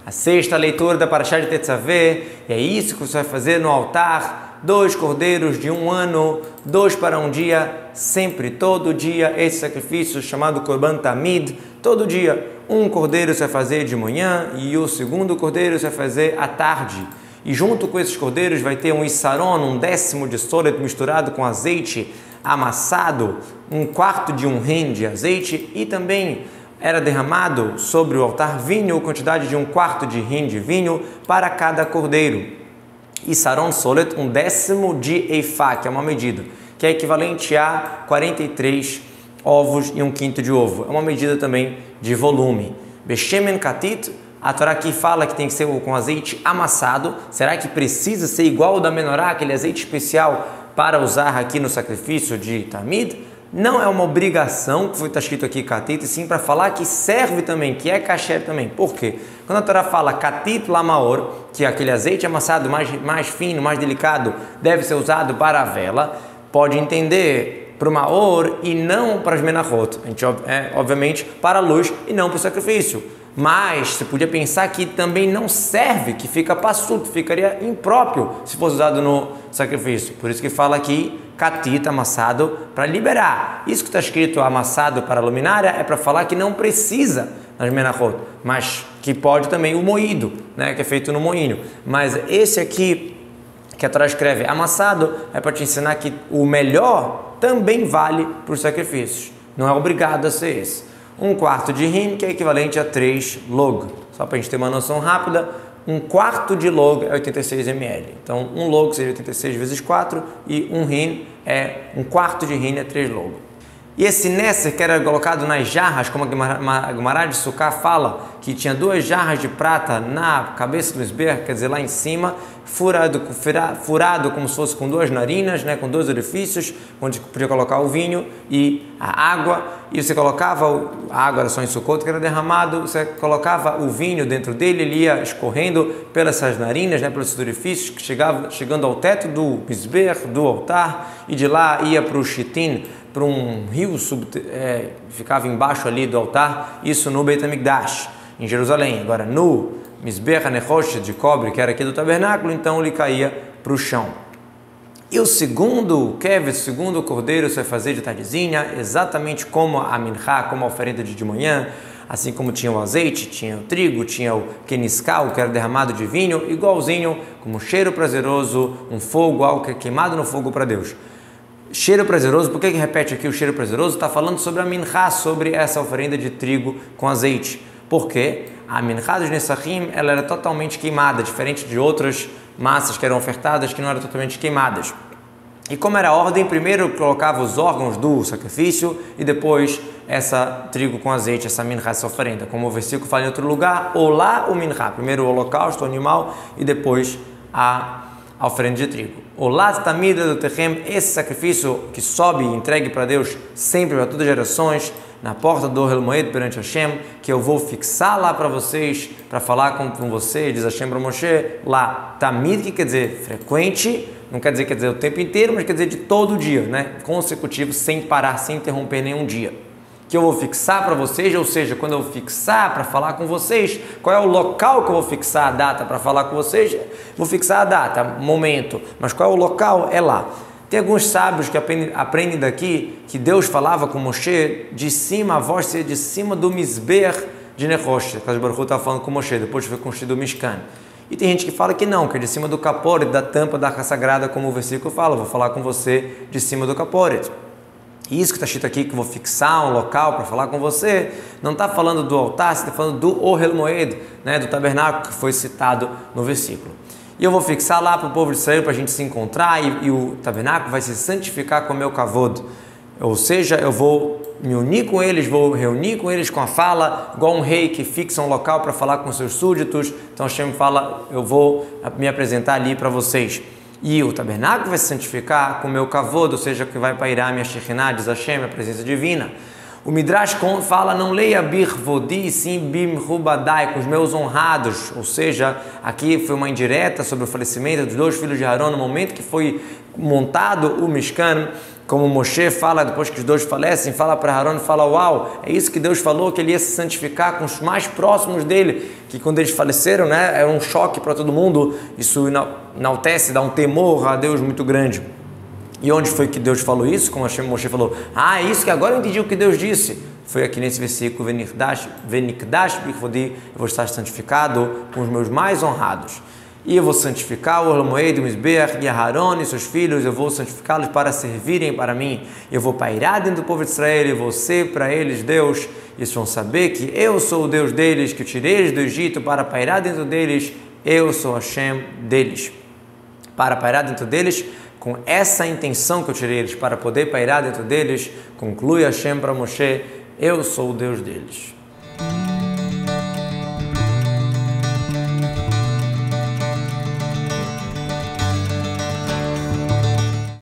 A sexta leitura da Parashá de Tetzaveh, e é isso que você vai fazer no altar: 2 cordeiros de 1 ano, 2 para um dia, sempre, todo dia, esse sacrifício chamado Korban Tamid, todo dia. 1 cordeiro você vai fazer de manhã e o segundo cordeiro você vai fazer à tarde. E junto com esses cordeiros vai ter um isaron, 1/10 de solet misturado com azeite amassado, 1/4 de hin de azeite, e também era derramado sobre o altar vinho, quantidade de 1/4 de hin de vinho para cada cordeiro. E saron solet, 1/10 de eifá, que é uma medida, que é equivalente a 43 ovos e 1/5 de ovo. É uma medida também de volume. Beshemen katit, a Torá aqui fala que tem que ser com azeite amassado. Será que precisa ser igual ao da menorá, aquele azeite especial para usar aqui no sacrifício de Tamid? Não é uma obrigação, que está escrito aqui katit, e sim para falar que serve também, que é kasher também. Por quê? Quando a Torá fala katit lamaor, que é aquele azeite amassado mais fino, mais delicado, deve ser usado para a vela, pode entender para o maor e não para as menachot. A gente, obviamente, para a luz e não para o sacrifício. Mas você podia pensar que também não serve, que fica passuto, ficaria impróprio se fosse usado no sacrifício. Por isso que fala aqui catita, amassado, para liberar. Isso que está escrito amassado para a luminária é para falar que não precisa nas menachot, mas que pode também o moído, né, que é feito no moinho. Mas esse aqui que a Torá escreve amassado é para te ensinar que o melhor também vale para os sacrifícios. Não é obrigado a ser esse. 1/4 de hin, que é equivalente a 3 log. Só para a gente ter uma noção rápida, 1/4 de log é 86 ml. Então, 1 log seria 86 vezes 4 e 1 hin é 1/4 de hin é 3 log. E esse Nesser que era colocado nas jarras, como a Gemara de Sukkah fala, que tinha 2 jarras de prata na cabeça do Mizbeach, quer dizer, lá em cima, furado como se fosse com 2 narinas, né, com 2 orifícios, onde podia colocar o vinho e a água, e você colocava, a água era só em Sukkot, que era derramado, você colocava o vinho dentro dele, ele ia escorrendo pelas essas narinas, né, pelos orifícios, chegando ao teto do Mizbeach, do altar, e de lá ia para o Shitin, para um rio, ficava embaixo ali do altar, isso no Beit HaMikdash, em Jerusalém. Agora, no Mizbeach HaNechosh de cobre, que era aqui do tabernáculo, então ele caía para o chão. E o segundo keves, o segundo cordeiro, você vai fazer de tardezinha, exatamente como a minchá, como a oferenda de manhã, assim como tinha o azeite, tinha o trigo, tinha o keniskal, que era derramado de vinho, igualzinho, como cheiro prazeroso, um fogo, algo que é queimado no fogo para Deus. Cheiro prazeroso, por que repete aqui o cheiro prazeroso? Está falando sobre a minchá, sobre essa oferenda de trigo com azeite. Por quê? A minchá dos Nesachim, ela era totalmente queimada, diferente de outras massas que eram ofertadas que não eram totalmente queimadas. E como era a ordem, primeiro colocava os órgãos do sacrifício e depois essa trigo com azeite, essa minchá, essa oferenda. Como o versículo fala em outro lugar, olá o minchá, primeiro o holocausto, o animal, e depois a oferenda de trigo. Olá tamida do Techem, esse sacrifício que sobe e entregue para Deus sempre, para todas as gerações, na porta do Ohel Moed perante Hashem, que eu vou fixar lá para vocês, para falar com você, diz Hashem para Moshe, lá, tamid, que quer dizer frequente, não quer dizer o tempo inteiro, mas quer dizer de todo dia, né? Consecutivo, sem parar, sem interromper nenhum dia. Que eu vou fixar para vocês, ou seja, quando eu fixar para falar com vocês, qual é o local que eu vou fixar a data para falar com vocês? Vou fixar a data, momento, mas qual é o local? É lá. Tem alguns sábios que aprendem daqui que Deus falava com Moshe de cima, a voz seria de cima do Mizbeach de Nechosh, que Baruch Hu estava falando com Moshe, depois foi construído o Mishkan. E tem gente que fala que não, que é de cima do Kaporet, da tampa da Arca Sagrada, como o versículo fala, vou falar com você de cima do Kaporet. E isso que está escrito aqui, que eu vou fixar um local para falar com você, não está falando do altar, está falando do Ohel Moed, né, do tabernáculo que foi citado no versículo. E eu vou fixar lá para o povo de Israel, para a gente se encontrar, e o tabernáculo vai se santificar com o meu kavod. Ou seja, eu vou me unir com eles, vou reunir com eles com a fala, igual um rei que fixa um local para falar com seus súditos. Então Hashem fala, eu vou me apresentar ali para vocês. E o tabernáculo vai se santificar com o meu kavod, ou seja, que vai pairar a minha Shekhinah, diz Hashem, a presença divina. O Midrash fala, não leia birvodi, sim bimrubadai, com os meus honrados. Ou seja, aqui foi uma indireta sobre o falecimento dos 2 filhos de Arão no momento que foi montado o Mishkan. Como Moshe fala, depois que os 2 falecem, fala para Arão e fala, uau, é isso que Deus falou, que ele ia se santificar com os mais próximos dele, que quando eles faleceram, né, era um choque para todo mundo, isso enaltece, dá um temor a Deus muito grande. E onde foi que Deus falou isso? Como Moshe falou, é isso que agora eu entendi o que Deus disse. Foi aqui nesse versículo, Venikdash birvodi, eu vou estar santificado com os meus mais honrados. E eu vou santificar o Orlamoed, o Misbeach e Aharon e seus filhos, eu vou santificá-los para servirem para mim. Eu vou pairar dentro do povo de Israel, eu vou ser para eles Deus. Eles vão saber que eu sou o Deus deles, que eu tirei eles do Egito para pairar dentro deles. Eu sou Hashem deles. Para pairar dentro deles, com essa intenção que eu tirei eles, para poder pairar dentro deles, conclui Hashem para Moshe, eu sou o Deus deles.